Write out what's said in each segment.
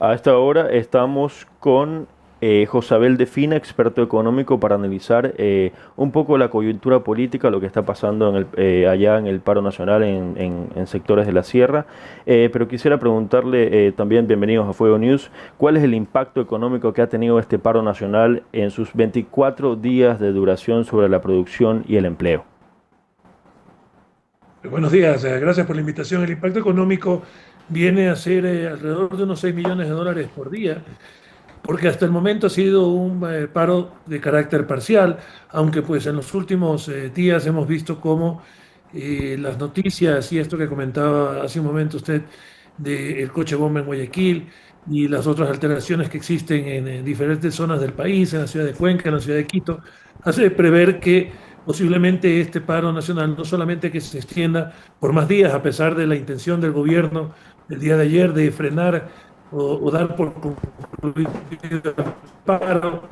A esta hora estamos con Josabel de Fina, experto económico, para analizar un poco la coyuntura política, lo que está pasando allá en el paro nacional en sectores de la sierra. Pero quisiera preguntarle también, bienvenidos a Fuego News, ¿cuál es el impacto económico que ha tenido este paro nacional en sus 24 días de duración sobre la producción y el empleo? Buenos días, gracias por la invitación. El impacto económico viene a ser alrededor de unos 6 millones de dólares por día, porque hasta el momento ha sido un paro de carácter parcial, aunque pues en los últimos días hemos visto cómo las noticias y esto que comentaba hace un momento usted del coche bomba en Guayaquil y las otras alteraciones que existen en diferentes zonas del país, en la ciudad de Cuenca, en la ciudad de Quito, hace prever que posiblemente este paro nacional no solamente que se extienda por más días, a pesar de la intención del gobierno el día de ayer de frenar o dar por concluido el paro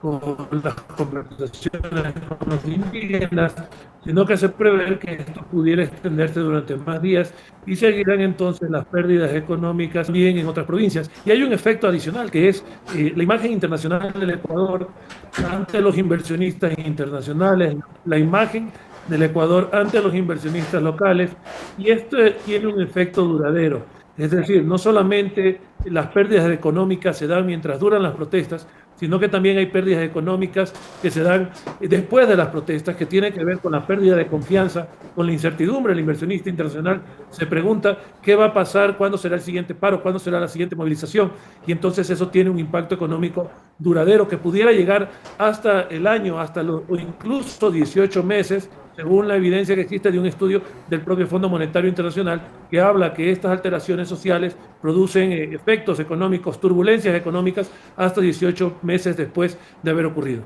con las conversaciones con los indígenas, sino que se prevé que esto pudiera extenderse durante más días y seguirán entonces las pérdidas económicas también en otras provincias. Y hay un efecto adicional que es la imagen internacional del Ecuador ante los inversionistas internacionales, la imagen del Ecuador ante los inversionistas locales, y esto tiene un efecto duradero. Es decir, no solamente las pérdidas económicas se dan mientras duran las protestas, sino que también hay pérdidas económicas que se dan después de las protestas, que tienen que ver con la pérdida de confianza, con la incertidumbre. El inversionista internacional se pregunta qué va a pasar, cuándo será el siguiente paro, cuándo será la siguiente movilización, y entonces eso tiene un impacto económico duradero que pudiera llegar hasta el año, o incluso 18 meses, según la evidencia que existe de un estudio del propio Fondo Monetario Internacional, que habla que estas alteraciones sociales producen efectos económicos, turbulencias económicas, hasta 18 meses después de haber ocurrido.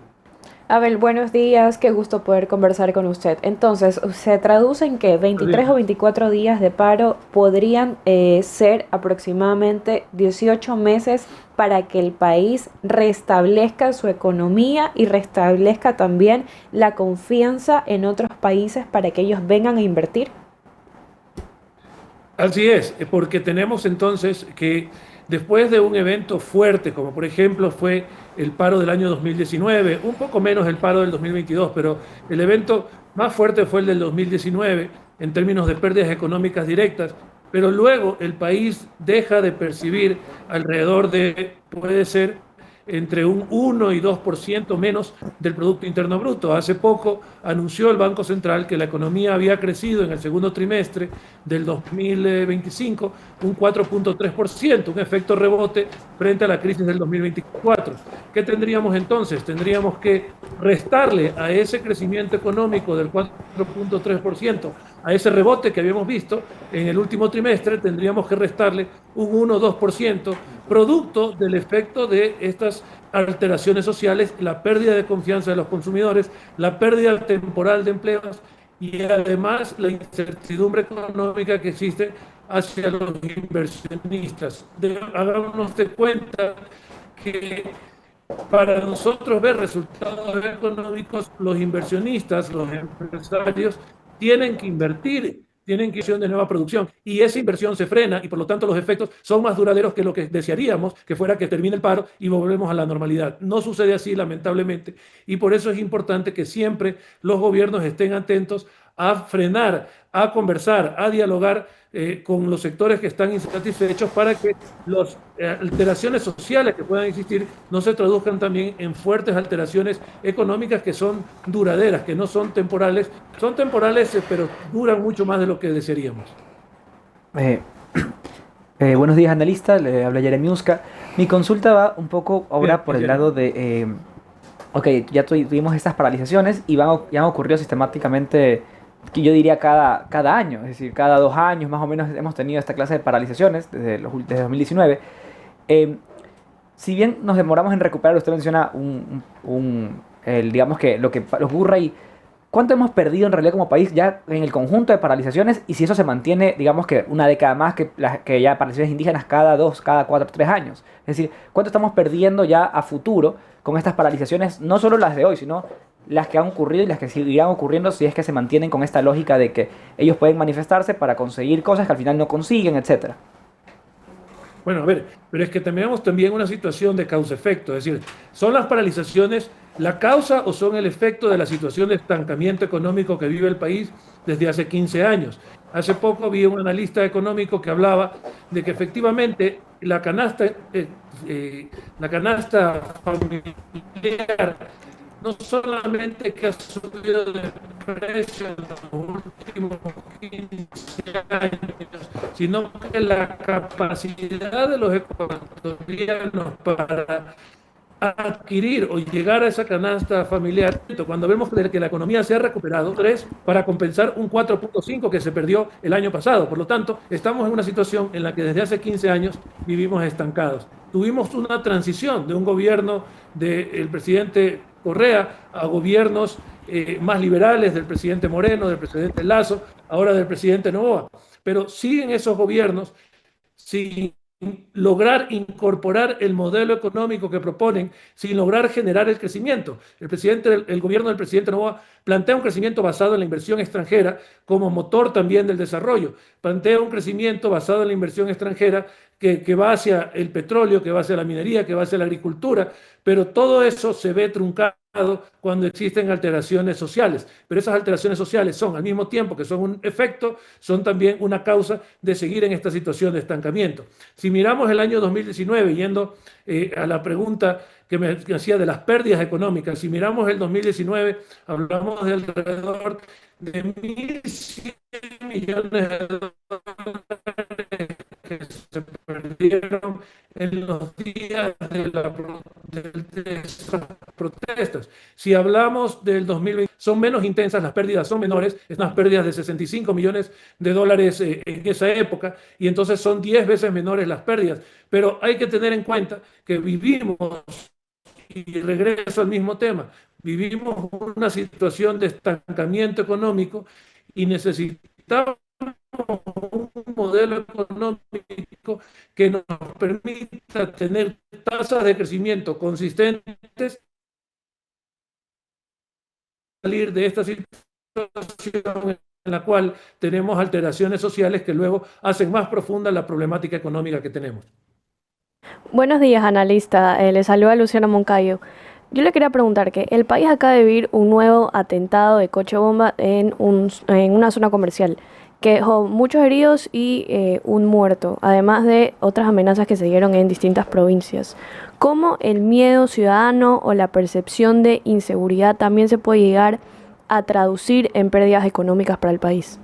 Abel, buenos días, qué gusto poder conversar con usted. Entonces, se traduce en que 23 o 24 días de paro podrían ser aproximadamente 18 meses para que el país restablezca su economía y restablezca también la confianza en otros países para que ellos vengan a invertir. Así es, porque tenemos entonces que después de un evento fuerte, como por ejemplo fue el paro del año 2019, un poco menos el paro del 2022, pero el evento más fuerte fue el del 2019 en términos de pérdidas económicas directas, pero luego el país deja de percibir alrededor de, puede ser, entre un 1 y 2% menos del Producto Interno Bruto. Hace poco anunció el Banco Central que la economía había crecido en el segundo trimestre del 2025 un 4,3%, un efecto rebote frente a la crisis del 2024. ¿Qué tendríamos entonces? Tendríamos que restarle a ese crecimiento económico del 4,3%, a ese rebote que habíamos visto en el último trimestre, tendríamos que restarle un 1 o 2%, producto del efecto de estas alteraciones sociales, la pérdida de confianza de los consumidores, la pérdida temporal de empleos y además la incertidumbre económica que existe hacia los inversionistas. Hagámonos de cuenta que para nosotros ver resultados económicos, los inversionistas, los empresarios, tienen que invertir, tienen que inversión de nueva producción y esa inversión se frena y por lo tanto los efectos son más duraderos que lo que desearíamos, que fuera que termine el paro y volvemos a la normalidad. No sucede así, lamentablemente, y por eso es importante que siempre los gobiernos estén atentos a frenar, a conversar, a dialogar con los sectores que están insatisfechos para que las alteraciones sociales que puedan existir no se traduzcan también en fuertes alteraciones económicas que son duraderas, que no son temporales pero duran mucho más de lo que desearíamos. Eh, Buenos días, analista. Le habla Jeremy Uska. Mi consulta va un poco Bien, ahora por el Jeremy. lado de, ok, ya tuvimos estas paralizaciones y ya han ocurrido sistemáticamente, que yo diría cada año, es decir, cada 2 años más o menos hemos tenido esta clase de paralizaciones desde 2019. Eh, si bien nos demoramos en recuperar, usted menciona digamos que lo que ocurre ahí. ¿Cuánto hemos perdido en realidad como país ya en el conjunto de paralizaciones? Y si eso se mantiene, digamos que una década más que ya paralizaciones indígenas cada 2, cada 4, 3 años. Es decir, ¿cuánto estamos perdiendo ya a futuro con estas paralizaciones? No solo las de hoy, sino las que han ocurrido y las que seguirán ocurriendo si es que se mantienen con esta lógica de que ellos pueden manifestarse para conseguir cosas que al final no consiguen, etcétera. Bueno, a ver, pero es que tenemos también una situación de causa-efecto, es decir, ¿son las paralizaciones la causa o son el efecto de la situación de estancamiento económico que vive el país desde hace 15 años? Hace poco vi un analista económico que hablaba de que efectivamente la canasta familiar no solamente que ha subido de precio en los últimos 15 años, sino que la capacidad de los ecuatorianos para adquirir o llegar a esa canasta familiar, cuando vemos que la economía se ha recuperado, 3 para compensar un 4.5 que se perdió el año pasado. Por lo tanto, estamos en una situación en la que desde hace 15 años vivimos estancados. Tuvimos una transición de un gobierno del presidente Correa a gobiernos más liberales del presidente Moreno, del presidente Lazo, ahora del presidente Noboa. Pero siguen esos gobiernos sin lograr incorporar el modelo económico que proponen, sin lograr generar el crecimiento. El gobierno del presidente Noboa plantea un crecimiento basado en la inversión extranjera como motor también del desarrollo. Plantea un crecimiento basado en la inversión extranjera que va hacia el petróleo, que va hacia la minería, que va hacia la agricultura, pero todo eso se ve truncado cuando existen alteraciones sociales. Pero esas alteraciones sociales son, al mismo tiempo que son un efecto, son también una causa de seguir en esta situación de estancamiento. Si miramos el año 2019, yendo a la pregunta que hacía de las pérdidas económicas, si miramos el 2019, hablamos de alrededor de 1.100 millones de dólares que se perdieron en los días de esas protestas. Si hablamos del 2020, son menos intensas, las pérdidas son menores, es unas pérdidas de 65 millones de dólares en esa época, y entonces son 10 veces menores las pérdidas. Pero hay que tener en cuenta que vivimos, y regreso al mismo tema, vivimos una situación de estancamiento económico y necesitamos un modelo económico que nos permita tener tasas de crecimiento consistentes, salir de esta situación en la cual tenemos alteraciones sociales que luego hacen más profunda la problemática económica que tenemos. Buenos días, analista. Le saluda Luciana Moncayo. Yo le quería preguntar que el país acaba de vivir un nuevo atentado de coche bomba en una zona comercial, que dejó muchos heridos y un muerto, además de otras amenazas que se dieron en distintas provincias. ¿Cómo el miedo ciudadano o la percepción de inseguridad también se puede llegar a traducir en pérdidas económicas para el país?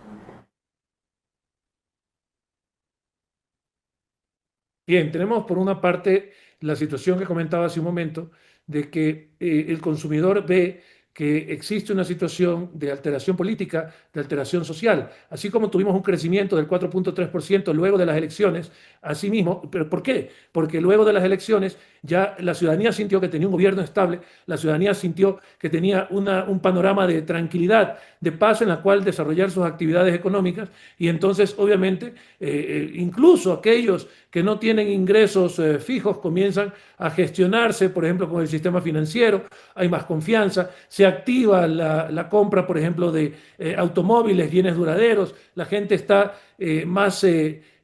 Bien, tenemos por una parte la situación que comentaba hace un momento de que el consumidor ve que existe una situación de alteración política, de alteración social, así como tuvimos un crecimiento del 4.3% luego de las elecciones, asimismo, ¿pero por qué? Porque luego de las elecciones ya la ciudadanía sintió que tenía un gobierno estable, la ciudadanía sintió que tenía un panorama de tranquilidad, de paz en la cual desarrollar sus actividades económicas, y entonces obviamente incluso aquellos que no tienen ingresos fijos comienzan a gestionarse, por ejemplo, con el sistema financiero, hay más confianza, se activa la compra, por ejemplo, de automóviles, bienes duraderos, la gente está más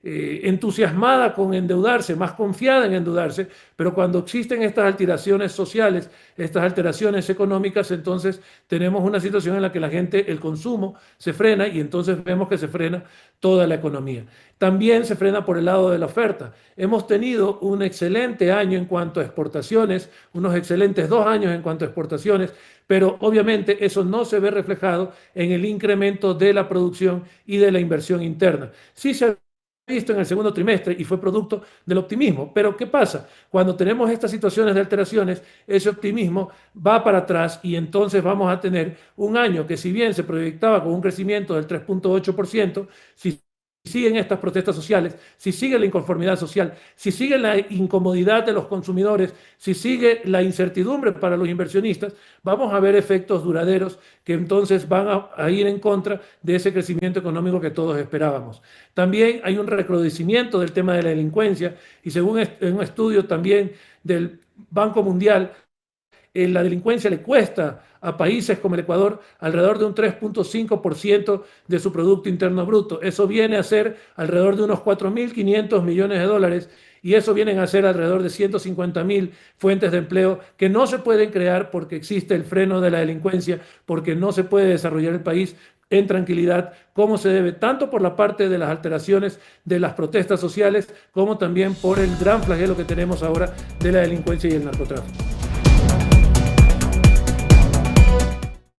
entusiasmada con endeudarse, más confiada en endeudarse, pero cuando existen estas alteraciones sociales, estas alteraciones económicas, entonces tenemos una situación en la que la gente, el consumo se frena y entonces vemos que se frena toda la economía. También se frena por el lado de la oferta. Hemos tenido un excelente año en cuanto a exportaciones, unos excelentes 2 años en cuanto a exportaciones, pero obviamente eso no se ve reflejado en el incremento de la producción y de la inversión interna. Sí se ha visto en el segundo trimestre y fue producto del optimismo. Pero ¿qué pasa? Cuando tenemos estas situaciones de alteraciones, ese optimismo va para atrás y entonces vamos a tener un año que si bien se proyectaba con un crecimiento del 3.8%, si siguen estas protestas sociales, si sigue la inconformidad social, si sigue la incomodidad de los consumidores, si sigue la incertidumbre para los inversionistas, vamos a ver efectos duraderos que entonces van a ir en contra de ese crecimiento económico que todos esperábamos. También hay un recrudecimiento del tema de la delincuencia y según un estudio también del Banco Mundial, la delincuencia le cuesta a países como el Ecuador alrededor de un 3.5% de su Producto Interno Bruto. Eso viene a ser alrededor de unos 4.500 millones de dólares y eso vienen a ser alrededor de 150.000 fuentes de empleo que no se pueden crear porque existe el freno de la delincuencia, porque no se puede desarrollar el país en tranquilidad, como se debe, tanto por la parte de las alteraciones de las protestas sociales, como también por el gran flagelo que tenemos ahora de la delincuencia y el narcotráfico.